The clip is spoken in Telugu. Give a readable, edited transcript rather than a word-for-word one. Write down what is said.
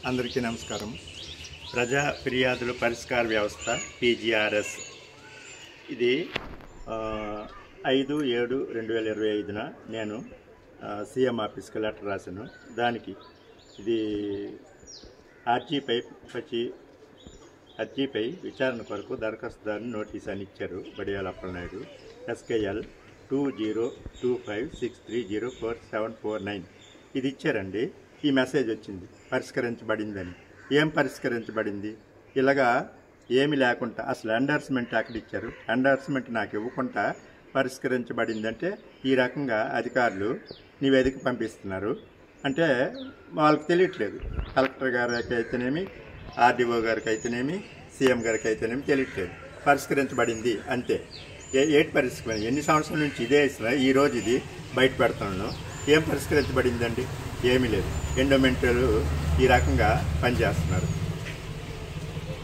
అందరికీ నమస్కారం. ప్రజా ఫిర్యాదుల పరిష్కార వ్యవస్థ PGRS ఇది 5/7/2025 నేను సీఎం ఆఫీస్కి లెటర్ రాశాను. దానికి ఇది అర్జీపై విచారణ కొరకు దరఖాస్తుదారుని నోటీస్ అని ఇచ్చారు. బడియాల అప్పలనాయుడు SKL 202563044749 ఇది ఇచ్చారండి. ఈ మెసేజ్ వచ్చింది పరిష్కరించబడిందని. ఏం పరిష్కరించబడింది? ఇలాగా ఏమి లేకుండా అసలు ఎండార్స్మెంట్ అక్కడ ఇచ్చారు. ఎండార్స్మెంట్ నాకు ఇవ్వకుండా పరిష్కరించబడిందంటే ఈ రకంగా అధికారులు నివేదిక పంపిస్తున్నారు అంటే వాళ్ళకి తెలియట్లేదు. కలెక్టర్ గారికి అయితేనేమి, RDO గారికి అయితేనేమి, సీఎం గారికి అయితేనేమి తెలియట్లేదు. పరిష్కరించబడింది అంతే. ఏటి పరిష్కరించబడింది? ఎన్ని సంవత్సరాల నుంచి ఇదే ఇస్తున్నా, ఈరోజు ఇది బయట పెడుతున్నాను. ఏం పరిష్కరించబడిందండి? ఏమీ లేదు. ఎండోమెంటలు ఈ రకంగా పనిచేస్తున్నారు.